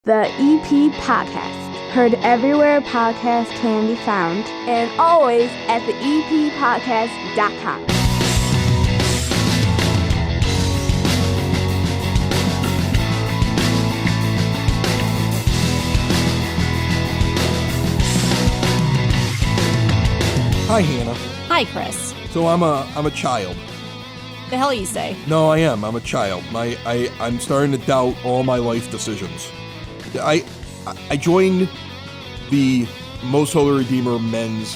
the EP Podcast. Heard everywhere podcasts can be found, and always at the eppodcast.com. Hi, Hannah. Hi, Chris. So I'm a child. The hell you say? No, I am. I'm a child. I'm starting to doubt all my life decisions. I joined the Most Holy Redeemer men's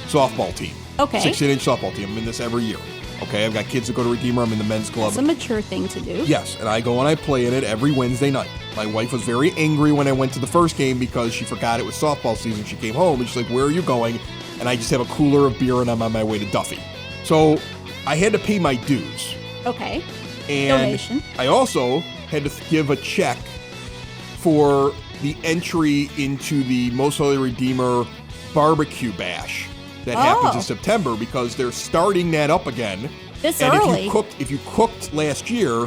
softball team. Okay. 16-inch softball team. I'm in this every year. Okay, I've got kids that go to Redeemer. I'm in the men's club. It's a mature thing to do. Yes, and I go and I play in it every Wednesday night. My wife was very angry when I went to the first game because she forgot it was softball season. She came home and she's like, "Where are you going?" And I just have a cooler of beer and I'm on my way to Duffy. So I had to pay my dues. Okay. And donation. I also had to give a check for the entry into the Most Holy Redeemer barbecue bash that happens in September because they're starting that up again. This and early. If you cooked last year,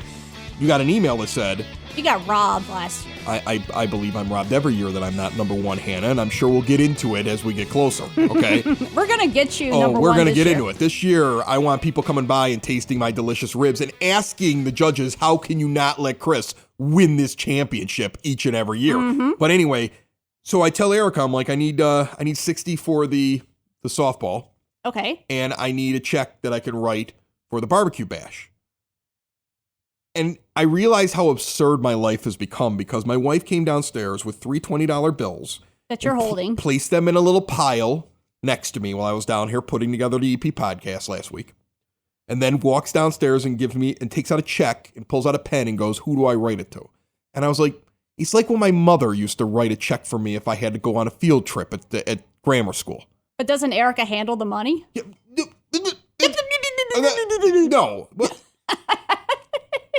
you got an email that said, You got robbed last year. I believe I'm robbed every year that I'm not number one, Hannah, and I'm sure we'll get into it as we get closer, okay? We're going to get you number one we're going to this get year. into it. This year, I want people coming by and tasting my delicious ribs and asking the judges, how can you not let Chris win this championship each and every year? Mm-hmm. But anyway, so I tell Erica, I'm like, I need 60 for the softball, Okay. and I need a check that I can write for the barbecue bash. And I realize how absurd my life has become because my wife came downstairs with three $20 bills. That you're holding. Placed them in a little pile next to me while I was down here putting together the EP podcast last week. And then walks downstairs and gives me and takes out a check and pulls out a pen and goes, "Who do I write it to?" And I was like, it's like when my mother used to write a check for me if I had to go on a field trip at grammar school. But doesn't Erica handle the money? No.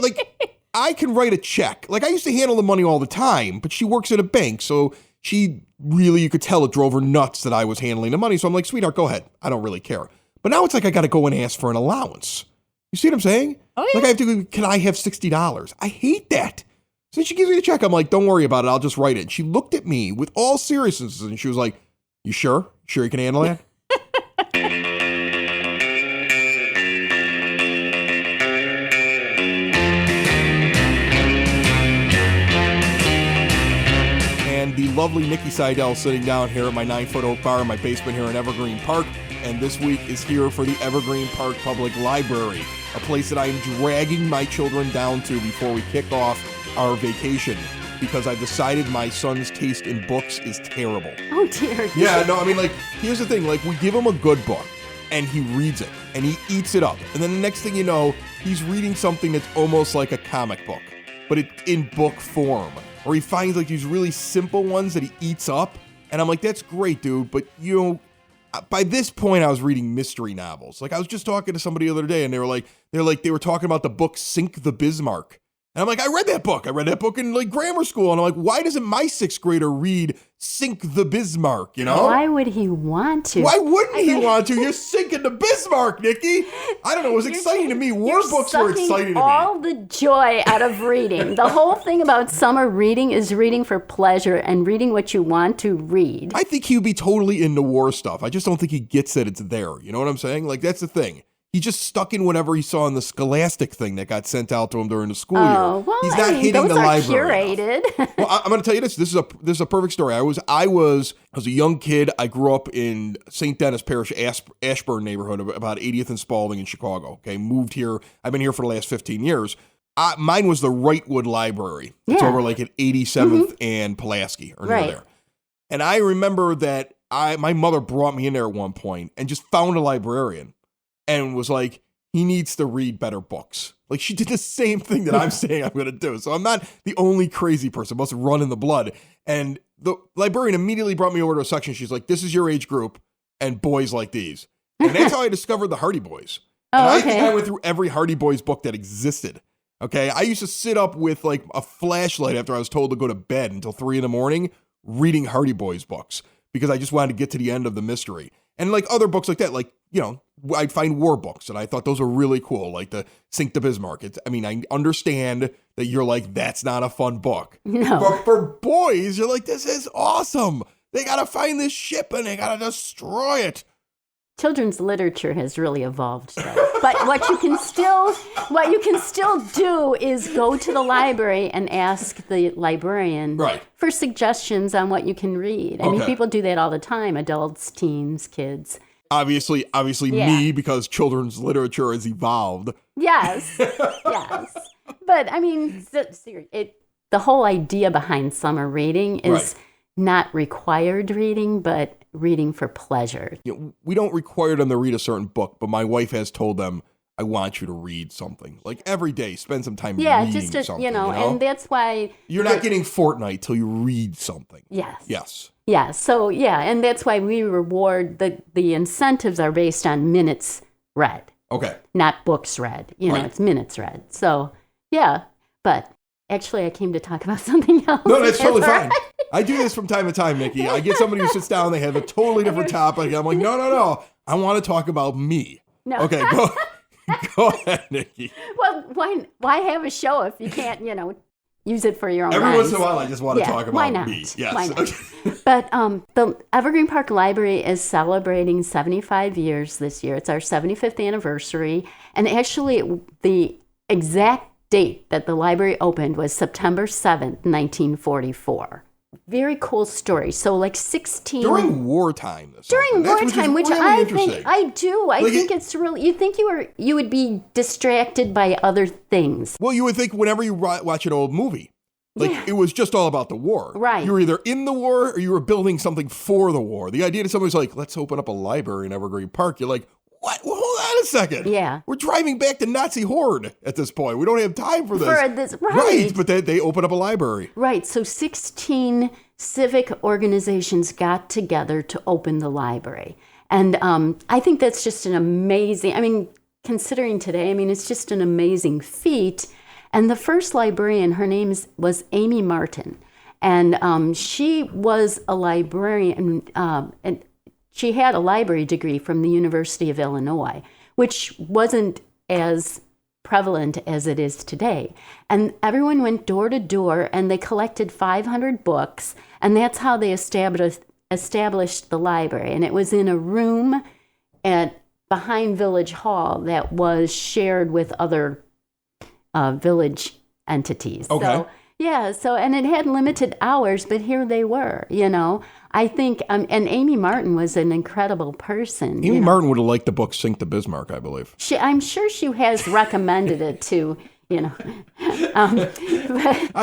Like, I can write a check. Like, I used to handle the money all the time, but she works at a bank, so she really, you could tell it drove her nuts that I was handling the money. So I'm like, "Sweetheart, go ahead. I don't really care." But now it's like I got to go and ask for an allowance. You see what I'm saying? Oh, yeah. Like, I have to go, "Can I have $60? I hate that. So she gives me the check. I'm like, "Don't worry about it. I'll just write it." And she looked at me with all seriousness, and she was like, "You sure? Sure you can handle that?" The lovely Nicki Seidl sitting down here at my 9-foot oak bar in my basement here in Evergreen Park, and this week is here for the Evergreen Park Public Library, a place that I am dragging my children down to before we kick off our vacation because I've decided my son's taste in books is terrible. Oh, dear. Yeah, no, I mean, like, here's the thing. Like, we give him a good book, and he reads it, and he eats it up. And then the next thing you know, he's reading something that's almost like a comic book, but it's in book form. Or he finds like these really simple ones that he eats up. And I'm like, that's great, dude. But, you know, by this point, I was reading mystery novels. Like, I was just talking to somebody the other day, and they were talking about the book Sink the Bismarck. And I'm like, I read that book. I read that book in like grammar school. And I'm like, why doesn't my sixth grader read Sink the Bismarck, you know? Why would he want to? Why wouldn't he want to? You're sinking the Bismarck, Nikki. I don't know. It was exciting to me. War books were exciting to me. All the joy out of reading. The whole thing about summer reading is reading for pleasure and reading what you want to read. I think he would be totally into war stuff. I just don't think he gets that it's there. You know what I'm saying? Like, that's the thing. He just stuck in whatever he saw in the Scholastic thing that got sent out to him during the school year. Well, He's not hitting the library. Curated. Well, I'm going to tell you this. This is a perfect story. I was a young kid. I grew up in St. Denis Parish, Ashburn neighborhood, about 80th and Spalding in Chicago. Okay, moved here. I've been here for the last 15 years. Mine was the Wrightwood Library. It's over like at 87th and Pulaski or near there. And I remember that my mother brought me in there at one point and just found a librarian. And was like, he needs to read better books. Like, she did the same thing that I'm saying I'm going to do. So I'm not the only crazy person. It must run in the blood. And the librarian immediately brought me over to a section. She's like, this is your age group and boys like these. And that's how I discovered the Hardy Boys. I think I went through every Hardy Boys book that existed. Okay. I used to sit up with like a flashlight after I was told to go to bed until 3 a.m. reading Hardy Boys books because I just wanted to get to the end of the mystery. And like other books like that, like I'd find war books, and I thought those were really cool, like the Sink the Bismarck. I understand that you're like, that's not a fun book. No. But for boys, you're like, this is awesome. They got to find this ship, and they got to destroy it. Children's literature has really evolved, though. But what you can still do is go to the library and ask the librarian for suggestions on what you can read. I mean, people do that all the time, adults, teens, kids. Obviously me, because children's literature has evolved. Yes, yes. But, I mean, the whole idea behind summer reading is not required reading, but reading for pleasure. We don't require them to read a certain book, but my wife has told them, I want you to read something. Like every day, spend some time reading something. And that's why... You're not getting Fortnite till you read something. Yes. Yeah, so, and that's why we reward, the incentives are based on minutes read. Okay. Not books read. It's minutes read. So, but actually I came to talk about something else. No, that's totally fine. I do this from time to time, Nikki. I get somebody who sits down, they have a totally different topic. I'm like, no. I want to talk about me. No. Okay, go ahead, Nikki. Well, why have a show if you can't, use it for your own Every eyes? once in a while, I just want to talk about me. Yes. Why not? But the Evergreen Park Library is celebrating 75 years this year. It's our 75th anniversary. And actually, the exact date that the library opened was September 7th, 1944. Very cool story. So like 16... During wartime. During wartime, which really I think... I do. I like think it's really... You think you would be distracted by other things. Well, you would think whenever you watch an old movie, it was just all about the war. Right. You were either in the war or you were building something for the war. The idea that somebody's like, let's open up a library in Evergreen Park. You're like, what? Well, hold on a second. Yeah. We're driving back to Nazi horde at this point. We don't have time for this. Right. But they open up a library. Right. So 16 civic organizations got together to open the library. And I think that's just an amazing, considering today, it's just an amazing feat. And the first librarian, her name was Amy Martin. And she was a librarian, and she had a library degree from the University of Illinois, which wasn't as prevalent as it is today. And everyone went door to door, and they collected 500 books, and that's how they established the library. And it was in a room behind Village Hall that was shared with other village entities. Okay. And it had limited hours, but here they were, I think, and Amy Martin was an incredible person. Amy Martin would have liked the book Sink the Bismarck, I believe. I'm sure she has recommended it to, I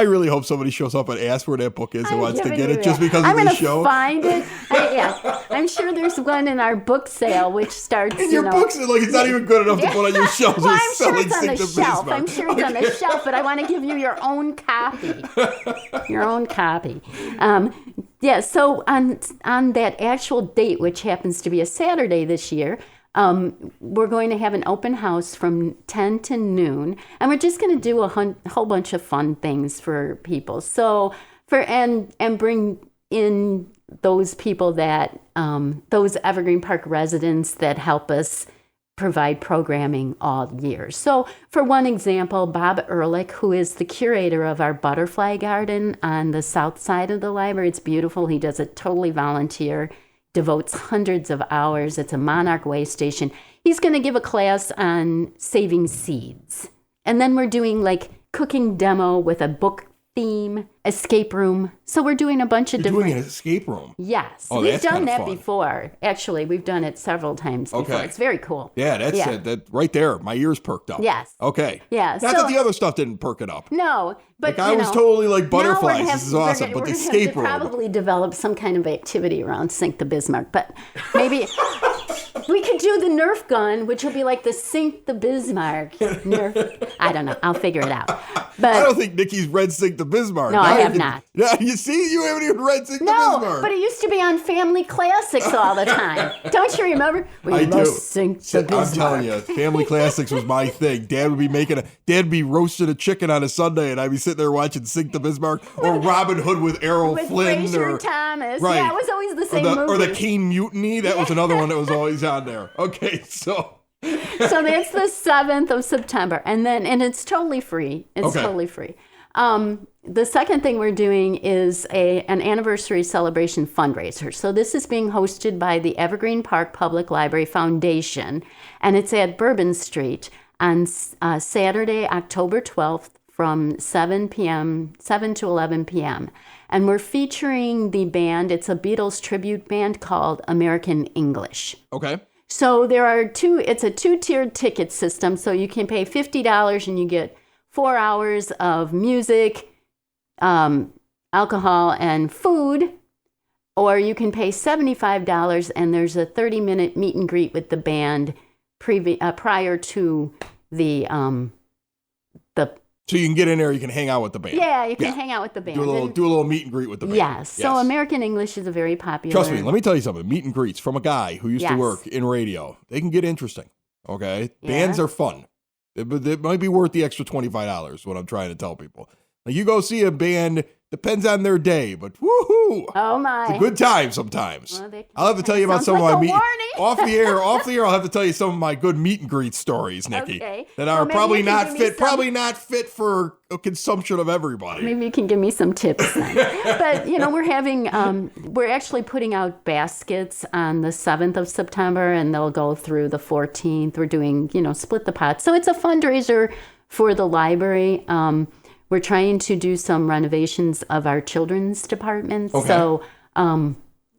really hope somebody shows up and asks where that book is and wants to get it just because of this show. I'm going to find it. I'm sure there's one in our book sale, which starts, in your books, it's not even good enough to put on your shelves. Well, I'm sure it's on the shelf. I'm sure it's on the shelf, but I want to give you your own copy. Your own copy. So on that actual date, which happens to be a Saturday this year, we're going to have an open house from 10 to noon, and we're just going to do a whole bunch of fun things for people. So and bring in those people that those Evergreen Park residents that help us provide programming all year. So for one example, Bob Ehrlich, who is the curator of our butterfly garden on the south side of the library, it's beautiful. He does it totally volunteer, devotes hundreds of hours. It's a Monarch way station. He's going to give a class on saving seeds. And then we're doing cooking demo with a book theme, escape room. So we're doing a bunch of different... Doing an escape room? Yes. Oh, we've done that before. Actually, we've done it several times before. Okay. It's very cool. Yeah, that's it. That right there. My ears perked up. Yes. Okay. Yeah. Not that the other stuff didn't perk it up. No, but I was totally like butterflies. This is awesome. But the escape room. Probably develop some kind of activity around Sink the Bismarck, but maybe... We could do the Nerf gun, which will be like the Sink the Bismarck Nerf. I don't know. I'll figure it out. But I don't think Nikki's read Sink the Bismarck. No, I have not. Yeah, you see? You haven't even read Sink the Bismarck. No, but it used to be on Family Classics all the time. Don't you remember? I do. Sink the Bismarck. I'm telling you, Family Classics was my thing. Dad would be roasting a chicken on a Sunday, and I'd be sitting there watching Sink the Bismarck or Robin Hood with Errol Flynn. Fraser Thomas. Right. Yeah, it was always the same movie. Or the Kane Mutiny. That was another one that was always while he's on there. Okay, so that's the 7th of September. And it's totally free. It's totally free. The second thing we're doing is an anniversary celebration fundraiser. So this is being hosted by the Evergreen Park Public Library Foundation, and it's at Bourbon Street on Saturday, October 12th from 7 to 11 p.m. And we're featuring the band. It's a Beatles tribute band called American English. Okay. So it's a 2-tiered ticket system. So you can pay $50 and you get 4 hours of music, alcohol, and food, or you can pay $75 and there's a 30-minute meet and greet with the band prior to the. So you can get in there, you can hang out with the band. Yeah, you can hang out with the band. Do a little meet and greet with the band. Yes. So American English is a very popular. Trust me, let me tell you something. Meet and greets from a guy who used to work in radio. They can get interesting. Okay, bands are fun. It might be worth the extra $25. What I'm trying to tell people. Like, you go see a band, depends on their day, but woohoo! Oh my! It's a good time sometimes. Well, I'll have to tell you about some of my off the air. I'll have to tell you some of my good meet and greet stories, Nikki, that are probably not fit for a consumption of everybody. Maybe you can give me some tips then. But we're actually putting out baskets on the 7th of September, and they'll go through the 14th. We're doing split the pot, so it's a fundraiser for the library. We're trying to do some renovations of our children's department. Okay. So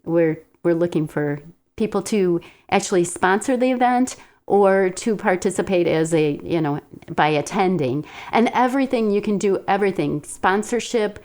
we're looking for people to actually sponsor the event or to participate as by attending. And everything, you can do everything. Sponsorship,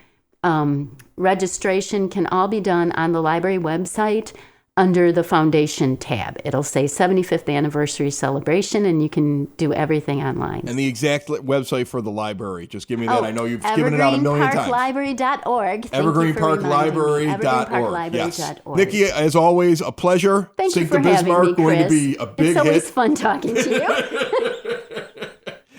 registration can all be done on the library website under the foundation tab. It'll say 75th anniversary celebration, and you can do everything online. And the exact website for the library, just give me that. I know you've given it out a million times. Evergreenparklibrary.org. Evergreenparklibrary.org. Yes. Nikki, as always, a pleasure. Thank you for having me, Chris. Going to be a big hit. It's always fun talking to you.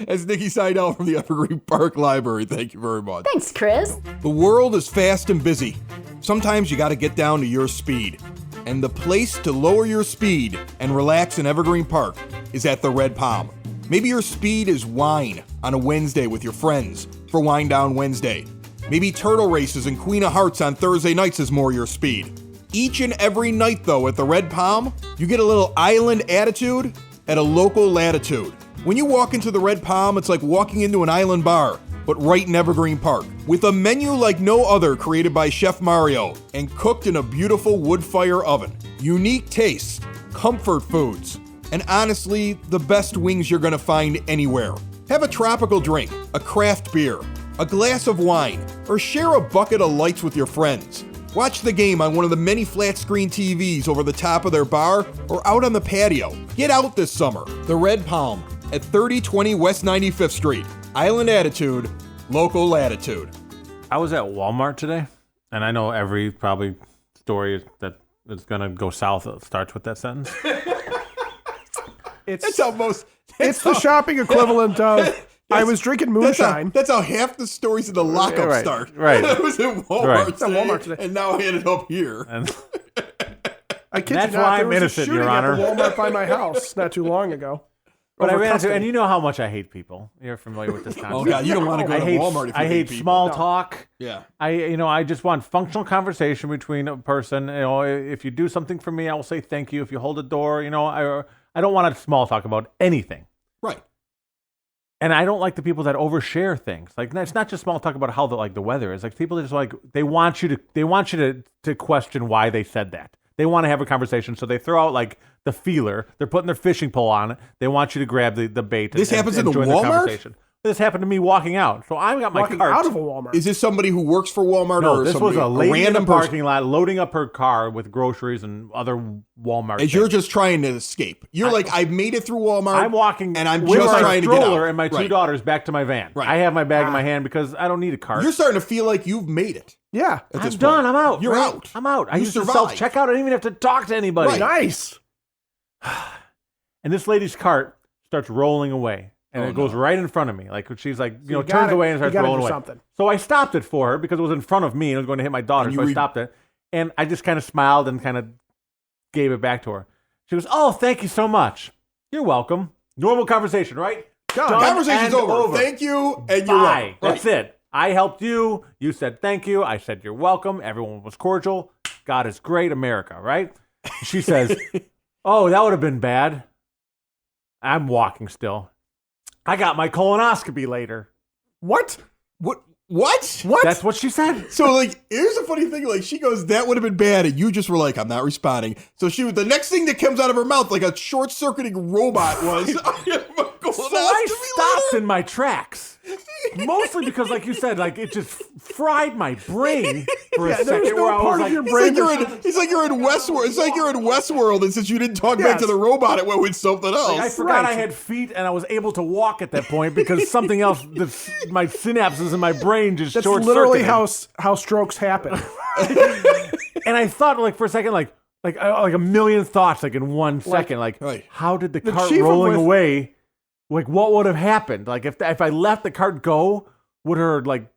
That's Nicki Seidl from the Evergreen Park Library. Thank you very much. Thanks, Chris. The world is fast and busy. Sometimes you got to get down to your speed. And the place to lower your speed and relax in Evergreen Park is at the Red Palm. Maybe your speed is wine on a Wednesday with your friends for Wine Down Wednesday. Maybe turtle races and Queen of Hearts on Thursday nights is more your speed. Each and every night, though, at the Red Palm, you get a little island attitude at a local latitude. When you walk into the Red Palm, it's like walking into an island bar, but right in Evergreen Park, with a menu like no other created by Chef Mario and cooked in a beautiful wood fire oven. Unique tastes, comfort foods, and honestly, the best wings you're gonna find anywhere. Have a tropical drink, a craft beer, a glass of wine, or share a bucket of lights with your friends. Watch the game on one of the many flat screen TVs over the top of their bar or out on the patio. Get out this summer. The Red Palm at 3020 West 95th Street. Island attitude, local latitude. I was at Walmart today, and I know every probably story that is going to go south starts with that sentence. It's the shopping equivalent of I was drinking moonshine. That's how half the stories in the lockup start. Right. I was at Walmart, today, and now I ended up here. I kid that's you not, why there I'm was innocent, a shooting Your Honor. at the Walmart by my house not too long ago. But I ran into, and you know how much I hate people. You're familiar with this concept. Oh God, you don't want to go to Walmart if you hate people. small talk. Yeah. I just want functional conversation between a person. If you do something for me, I will say thank you. If you hold a door, I don't want to small talk about anything. Right. And I don't like the people that overshare things. Like, it's not just small talk about how the weather is. Like, people are just like, they want you to question why they said that. They want to have a conversation, so they throw out like the feeler. They're putting their fishing pole on it. They want you to grab the bait. This happens in the join Walmart? The conversation. This happened to me walking out. So I got my cart out of a Walmart. Is this somebody who works for Walmart? No, or this was a lady in the person? parking lot loading up her car with groceries and other Walmart As things. you're just trying to escape. You're like, I've made it through Walmart. I'm walking and I'm with just my trying to get out. stroller and my two daughters back to my van. Right. I have my bag in my hand because I don't need a cart. You're starting to feel like you've made it. Yeah. I'm done. I'm out. You're out. I'm out. I You used to survived. self-checkout. I didn't even have to talk to anybody. Right. Nice. And this lady's cart starts rolling away. And it goes right in front of me. Like, she's like, turns away and starts rolling away. Something. So I stopped it for her because it was in front of me and it was going to hit my daughter. So I stopped it. And I just kind of smiled and kind of gave it back to her. She goes, oh, thank you so much. You're welcome. Normal conversation, right? Done Conversation's and over. Thank you, and you're welcome. That's it. I helped you. You said thank you. I said you're welcome. Everyone was cordial. God is great, America, right? She says, oh, that would have been bad. I'm walking still. I got my colonoscopy later. What? What? That's what she said. So, like, here's the funny thing. Like, she goes, that would have been bad. And you just were like, I'm not responding. So the next thing that comes out of her mouth, like a short-circuiting robot was, So I stopped in my tracks. Mostly because, like you said, like it just fried my brain for a second. There's no where I was part of like, your brain. It's like you're in Westworld. It's like you're in Westworld, and since you didn't talk back to the robot, it went with something else. I forgot I had feet and I was able to walk at that point because something else, my synapses in my brain just That's short-circuited. literally how strokes happen. And I thought, like, for a second, like a million thoughts, like in 1 second, like right. how did the cart chief rolling with- away? Like, what would have happened? Like, if I let the cart go, would her like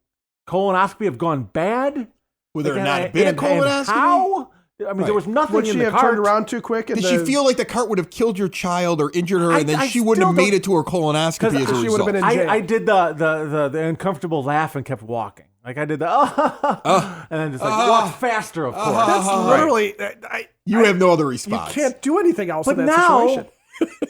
colonoscopy have gone bad? Would there Like, not and- have been a and colonoscopy? How? I mean, there was nothing Would in she the have cart. turned around too quick? Did she feel like the cart would have killed your child or injured her, and then I she wouldn't have still made it to her colonoscopy as a she would have result? been in jail. I did the uncomfortable laugh and kept walking. Like I did the and then just like walked faster, of course. That's literally. You have no other You response. can't do anything else But in that now, situation.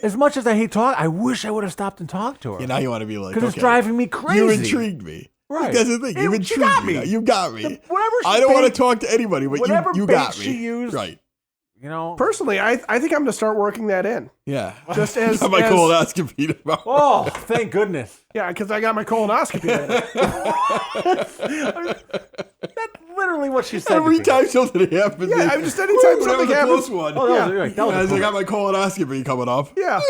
as much as I hate talk, I wish I would have stopped and talked to her. Yeah, now you want to be like, Because it's driving me crazy. You intrigued me. Right. That's the thing. You You intrigued got me. me. You got me. Whatever I don't want to bait- talk to anybody, but whatever you bait got me. she used. Right. You know. Personally, I think I'm going to start working that in. Yeah. Just as, Got my as colonoscopy tomorrow. Oh, thank goodness. yeah, because I got my colonoscopy later. That's literally what she said. Every to me. time something happens, Yeah, they- I'm just anytime Woo, that something was a happens. close one. Oh, that was, right, that was Guys, a I got my colonoscopy coming up. Yeah.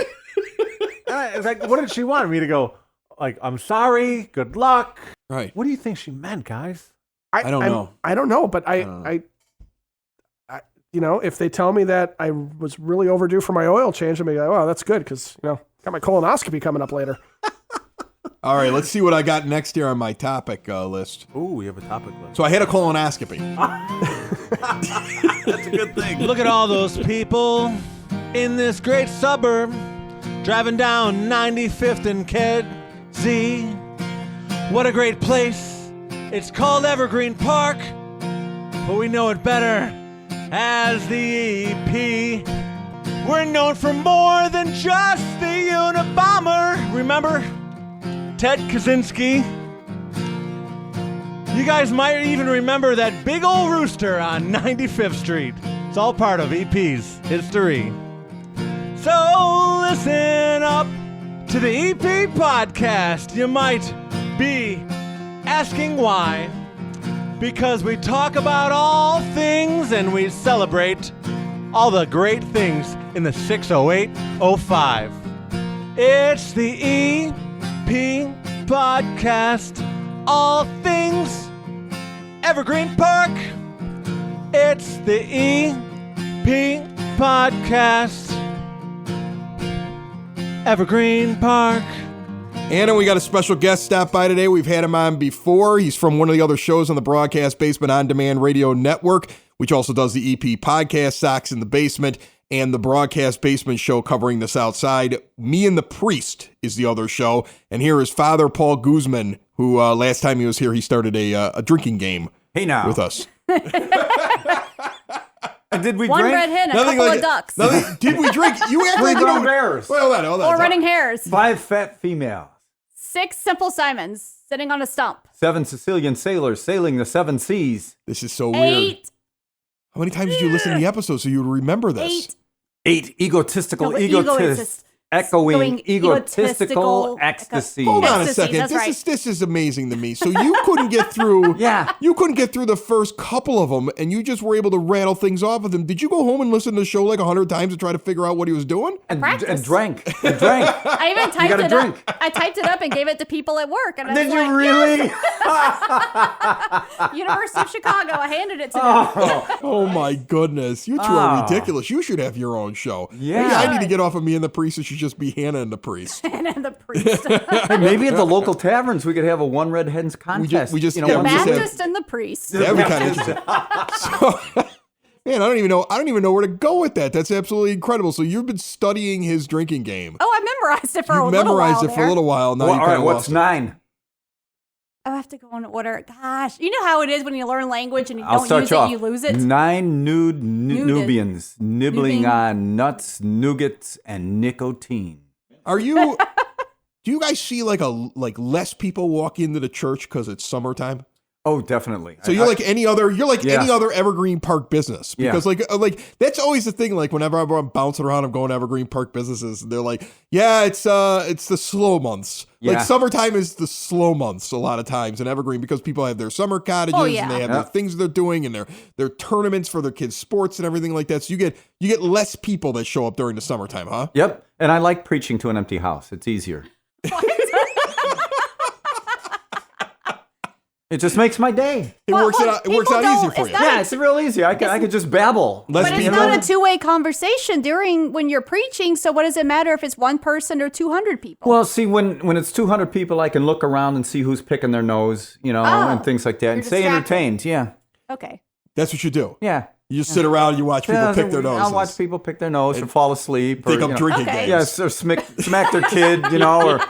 It's like, what did she want me to go? Like, I'm sorry. Good luck. Right. What do you think she meant, guys? I don't know. I don't know, but I you know, if they tell me that I was really overdue for my oil change, I'm like, oh, that's good because, you know, got my colonoscopy coming up later. All right, let's see what I got next here on my topic list. Ooh, we have a topic list. So I had a colonoscopy. That's a good thing. Look at all those people in this great suburb driving down 95th and Kedzie. What a great place. It's called Evergreen Park, but we know it better as the EP. We're known for more than just the Unabomber. Remember Ted Kaczynski? You guys might even remember that big old rooster on 95th Street. It's all part of EP's history. So listen up to the EP podcast. You might be asking why. Because we talk about all things and we celebrate all the great things in the 60805. It's the EP podcast. All things Evergreen Park. It's the EP podcast. Evergreen Park. And we got a special guest stop by today. We've had him on before. He's from one of the other shows on the Broadcast Basement On Demand Radio Network, which also does the EP podcast, Socks in the Basement, and the Broadcast Basement show covering the South Side. Me and the Priest is the other show. And here is Father Paul Guzman, who last time he was here, he started a drinking game with us. Did we One drink? red hen, a Nothing couple like of ducks. Did we drink? You act like you brown don't. bears. Well, hold on. Or running hares. 5 fat females. 6 simple Simons sitting on a stump. 7 Sicilian sailors sailing the 7 seas. This is so weird. 8. How many times did you listen to the episode so you would remember this? 8. 8 egotistical, No, echoing, egotistical egotistical ecstasy. Hold on a Ecstasy, second. that's This is amazing to me. So you couldn't get through. Yeah. You couldn't get through the first couple of them, and you just were able to rattle things off with him. Did you go home and listen to the show like 100 times to try to figure out what he was doing? And Practice. drank. I even typed gotta it drink. up. I typed it up and gave it to people at work. And I Did was you like, really? yes, University of Chicago. I handed it to them. Oh my goodness, you two are ridiculous. You should have your own show. Yeah. Maybe I need to get off of Me and the Priest. It should just be Hannah and the Priest. And the priest. Hey, maybe at the local taverns we could have a one red hens contest. we just- you know, yeah, one we just just have- Baptist and the priest. That'd be kind of interesting. So, Man, I don't even know where to go with that. That's absolutely incredible. So you've been studying his drinking game. Oh, I memorized it for You a little while. memorized it for a little while. Now Well, you all kinda right, what's lost it. 9? I have to go in order. Gosh, you know how it is when you learn language and you I'll don't start use you it, off. you lose it. 9 nude Nubians nibbling Nubbing. on nuts, nougats, and nicotine. Are you? Do you guys see like less people walk into the church because it's summertime? Oh, definitely. So you're like any other Yeah. any other Evergreen Park business, because like that's always the thing. Like whenever I'm bouncing around, I'm going to Evergreen Park businesses, and they're like, yeah, it's the slow months. Like Yeah. summertime is the slow months a lot of times in Evergreen, because people have their summer cottages yeah. and they have their things they're doing and their tournaments for their kids' sports and everything like that. So you get less people that show up during the summertime, huh? Yep. And I like preaching to an empty house. It's easier. It just makes my day. It Well, works well, out. It works people out don't- easier for it's you. not- Yeah, it's real easy. I could just babble. Less But it's people. not a two-way conversation during when you're preaching. So what does it matter if it's one person or 200 people? Well, see, when it's 200 people, I can look around and see who's picking their nose, and things like that, and stay distracted. entertained. Yeah, Okay. That's what you do. yeah. You just sit around and you watch people Yeah, pick their noses. I'll watch people pick their nose or fall asleep. Think or, I'm drinking Okay. games. Yes, or smack their kid, or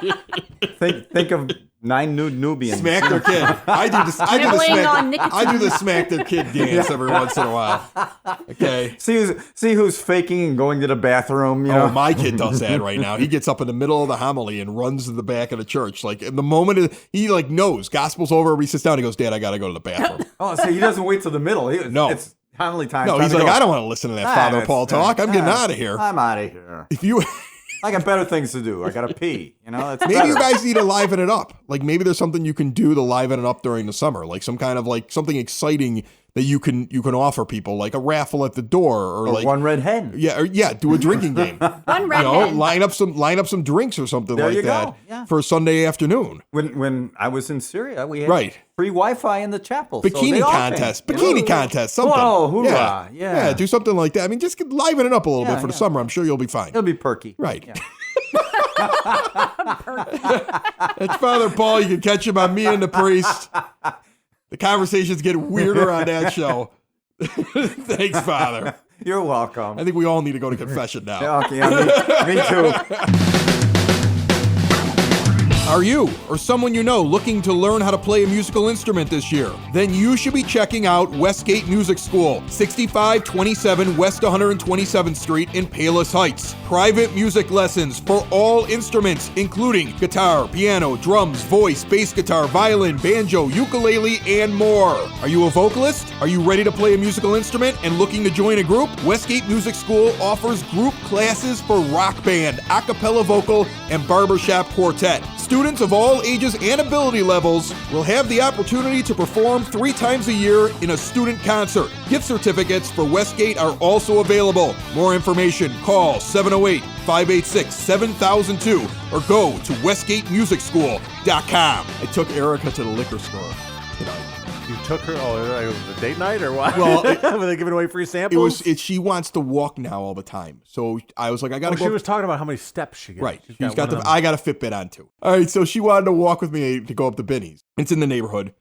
think of 9 nude Nubians. Smack their kid. I do this. I do the Nibbling smack. on nicotine. I do the smack their kid dance every once in a while. Okay. See who's faking and going to the bathroom. Oh, my kid does that right now. He gets up in the middle of the homily and runs to the back of the church. Like in the moment he like knows gospel's over, he sits down. He goes, "Dad, I gotta go to the bathroom." Oh, so he doesn't wait till the middle. No. It's homily time. No, Time he's to like, go. "I don't want to listen to that Father Paul talk. I'm getting out of here." I'm out of here. If you I got better things to do. I gotta pee. That's maybe you better. guys need to liven it up. Like maybe there's something you can do to liven it up during the summer, like some kind of like something exciting that you can offer people, like a raffle at the door, or like one red hen. do a drinking game. One red hen. line up some drinks or something There like you that go. Yeah. for a Sunday afternoon. When I was in Syria, we had Right. free Wi-Fi in the chapel. so Bikini they all contest, came. bikini contest, something. Whoa, hoorah, yeah. do something like that. I mean, just liven it up a little Yeah, bit for the yeah. summer. I'm sure you'll be fine. It'll be perky. Right. Yeah. That's Father Paul. You can catch him on Me and the Priest. The conversations get weirder on that show. Thanks, Father. You're welcome. I think we all need to go to confession now. Yeah, okay, yeah, me too. Are you or someone you know looking to learn how to play a musical instrument this year? Then you should be checking out Westgate Music School, 6527 West 127th Street in Palos Heights. Private music lessons for all instruments, including guitar, piano, drums, voice, bass guitar, violin, banjo, ukulele, and more. Are you a vocalist? Are you ready to play a musical instrument and looking to join a group? Westgate Music School offers group classes for rock band, a cappella vocal, and barbershop quartet. Students of all ages and ability levels will have the opportunity to perform 3 times a year in a student concert. Gift certificates for Westgate are also available. More information, call 708-586-7002 or go to westgatemusicschool.com. I took Erica to the liquor store tonight. You took her? Oh, it was a date night or what? Well, were they giving away free samples? She wants to walk now all the time. So I was like, I gotta go. She was talking about how many steps she gets. Right. She's She's got one of them. I got a Fitbit on too. All right. So she wanted to walk with me to go up to Binny's. It's in the neighborhood.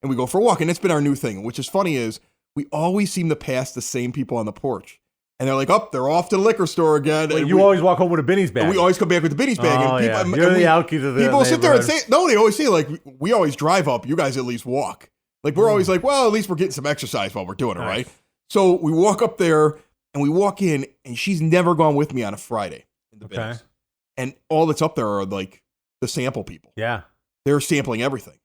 And we go for a walk. And it's been our new thing. Which is funny is we always seem to pass the same people on the porch. And they're like, they're off to the liquor store again. Wait, and you always walk home with a Binny's bag. and we always come back with the Binny's bag. Oh, and yeah. people, You're and the alkies of the people sit there and neighborhood. say, no, they always say, like, we always drive up. You guys at least walk. Like, we're always like, well, at least we're getting some exercise while we're doing it, right? So we walk up there and we walk in, and she's never gone with me on a Friday in the Binny's. And all that's up there are like the sample people. Yeah. They're sampling everything.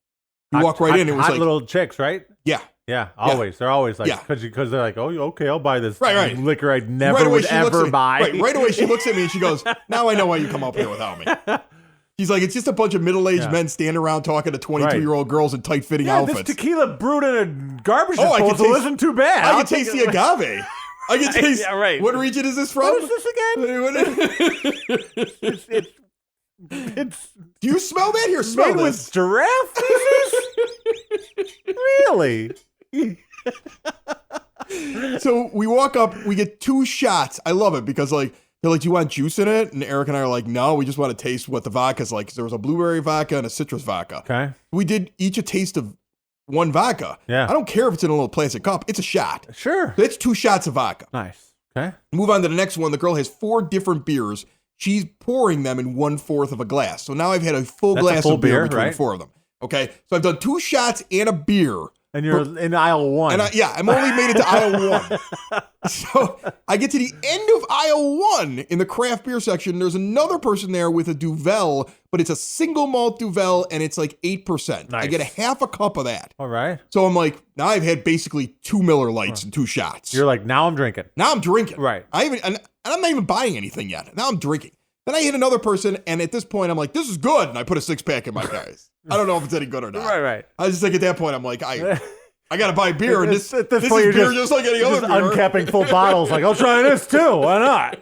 You walk right in, and it was hot like, little chicks, right? yeah. Yeah, always. They're always like, Yeah. because they're like, oh, okay, I'll buy this Right. liquor I'd never Right away, would she looks at ever me. buy. Right away, she looks at me and she goes, now I know why you come up here without me. She's like, it's just a bunch of middle-aged men standing around talking to 22-year-old girls in tight-fitting Yeah, outfits. this tequila brewed in a garbage I can disposal taste- isn't too bad. I I'll can take taste it. the agave. I can taste. Yeah, right. What region is this from? What is this again? It's Do you smell that? Here, smell made this. with giraffe feces? Really? So we walk up, we get 2 shots. I love it because they're like, do you want juice in it? And Eric and I are like, no, we just want to taste what the vodka's like. 'Cause there was a blueberry vodka and a citrus vodka. Okay. We did each a taste of one vodka. Yeah. I don't care if it's in a little plastic cup. It's a shot. Sure. It's 2 shots of vodka. Nice. Okay. Move on to the next one. The girl has 4 different beers. She's pouring them in 1/4 of a glass. So now I've had a full glass full of beer beer, between right? 4 of them. Okay. So I've done 2 shots and a beer. And you're in aisle 1. And I'm only made it to aisle 1. So I get to the end of aisle 1 in the craft beer section. There's another person there with a Duvel, but it's a single malt Duvel and it's like 8%. Nice. I get a half a cup of that. All right. So I'm like, now I've had basically 2 Miller Lights and 2 shots. You're like, now I'm drinking. Now I'm drinking. Right. And I'm not even buying anything yet. Now I'm drinking. Then I hit another person, and at this point, I'm like, this is good. And I put a 6-pack in my guys. I don't know if it's any good or not. Right. I was just like, at that point, I'm like, I got to buy beer. And this At this is point, beer you're just like any other just beer. uncapping full bottles. Like, I'll try this too. Why not?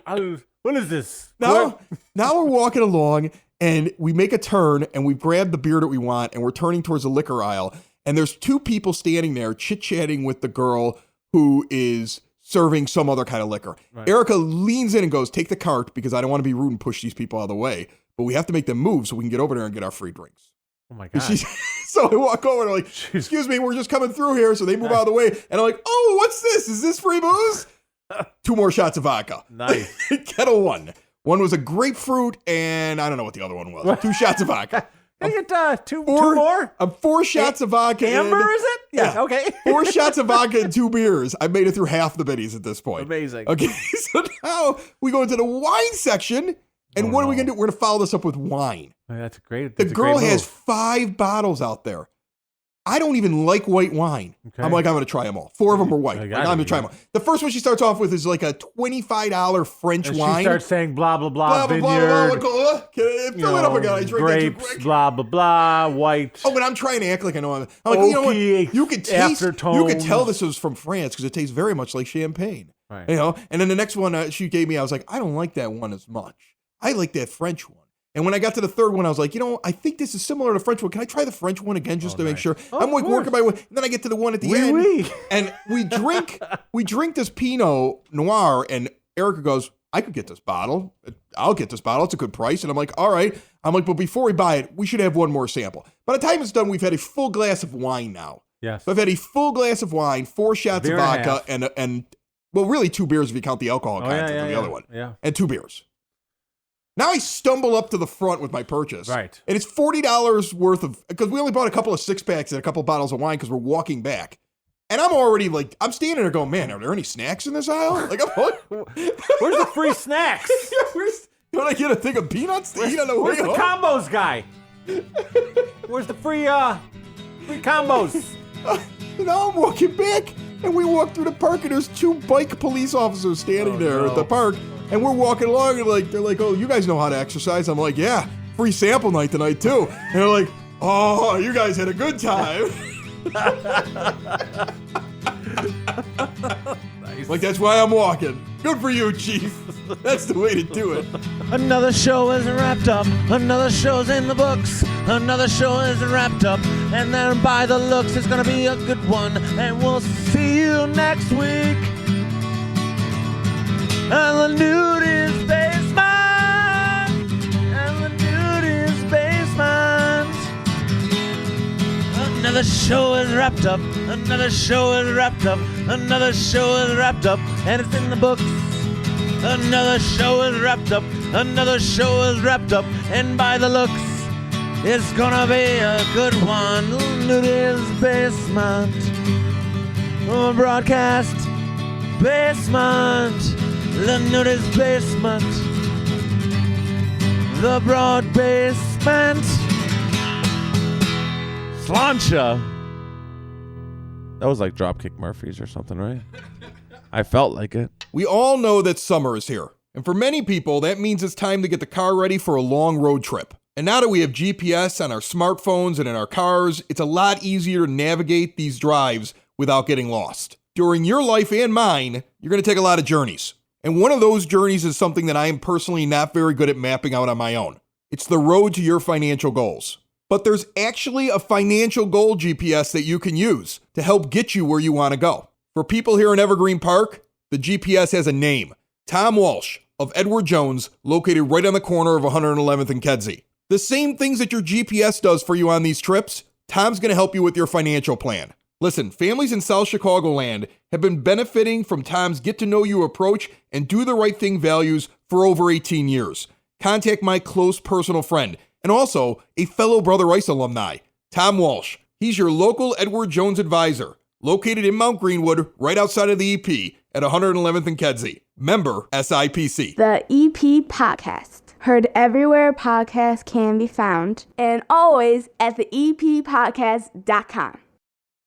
What is this? Now we're walking along, and we make a turn, and we've grabbed the beer that we want, and we're turning towards the liquor aisle. And there's 2 people standing there chit-chatting with the girl who is serving some other kind of liquor. Right. Erica leans in and goes, take the cart, because I don't want to be rude and push these people out of the way. But we have to make them move so we can get over there and get our free drinks. Oh, my God. So I walk over and I'm like, excuse me, we're just coming through here. So they move out of the way. And I'm like, oh, what's this? Is this free booze? 2 more shots of vodka. Nice. Kettle 1. One was a grapefruit, and I don't know what the other one was. 2 shots of vodka. Can I get 2 more? 4 shots of vodka. Amber, is it? Yeah. Okay. 4 shots of vodka and 2 beers. I made it through half the biddies at this point. Amazing. Okay, so now we go into the wine section, and what are we going to do? We're going to follow this up with wine. Oh, that's great. The girl has 5 bottles out there. I don't even like white wine. Okay. I'm like, I'm going to try them all. 4 of them are white. I'm going to try them all. The first one she starts off with is like a $25 French wine. She starts saying blah, blah, blah, vineyard. Fill it up again. I drink grapes, blah, blah, blah, white. Oh, but I'm trying to act like I know. I'm like, you know what? You could taste, you could tell this was from France because it tastes very much like champagne. Right. You know? And then the next one she gave me, I was like, I don't like that one as much. I like that French one. And when I got to the third one, I was like, I think this is similar to the French one. Can I try the French one again just to make sure? I'm like working my way. And then I get to the one at the end. And we drink this Pinot Noir. And Erica goes, I could get this bottle. I'll get this bottle. It's a good price. And I'm like, all right. I'm like, but before we buy it, we should have one more sample. By the time it's done, we've had a full glass of wine now. Yes. So I've had a full glass of wine, 4 shots of vodka, and well, really 2 beers if you count the alcohol content of the other one. Yeah. And 2 beers. Now I stumble up to the front with my purchase. Right. And it's $40 worth of, because we only bought a couple of 6-packs and a couple of bottles of wine because we're walking back. And I'm already like, I'm standing there going, man, are there any snacks in this aisle? Like, where's the free snacks? Don't I get a thing of peanuts to eat on the way Where's the home? combos guy? Where's the free combos? Now I'm walking back, and we walk through the park, and there's 2 bike police officers standing there at the park. And we're walking along, and they're like, oh, you guys know how to exercise. I'm like, yeah, free sample night tonight, too. And they're like, oh, you guys had a good time. Nice. Like, that's why I'm walking. Good for you, Chief. That's the way to do it. Another show isn't wrapped up. Another show's in the books. Another show isn't wrapped up. And then by the looks, it's going to be a good one. And we'll see you next week. And the nudist basement. And the nudist basement. Another show is wrapped up. Another show is wrapped up. Another show is wrapped up. And it's in the books. Another show is wrapped up. Another show is wrapped up. And by the looks, it's gonna be a good one. Nudist basement. Broadcast basement. The nudist basement. The broad basement. Slancha. That was like Dropkick Murphys or something, right? I felt like it. We all know that summer is here. And for many people, that means it's time to get the car ready for a long road trip. And now that we have GPS on our smartphones and in our cars, it's a lot easier to navigate these drives without getting lost. During your life and mine, you're going to take a lot of journeys. And one of those journeys is something that I am personally not very good at mapping out on my own. It's the road to your financial goals. But there's actually a financial goal GPS that you can use to help get you where you want to go. For people here in Evergreen Park, the GPS has a name. Tom Walsh of Edward Jones, located right on the corner of 111th and Kedzie. The same things that your GPS does for you on these trips, Tom's going to help you with your financial plan. Listen, families in South Chicagoland have been benefiting from Tom's get-to-know-you approach and do the right thing values for over 18 years. Contact my close personal friend and also a fellow Brother Rice alumni, Tom Walsh. He's your local Edward Jones advisor, located in Mount Greenwood, right outside of the EP at 111th and Kedzie. Member SIPC. The EP Podcast. Heard everywhere podcasts can be found, and always at the eppodcast.com.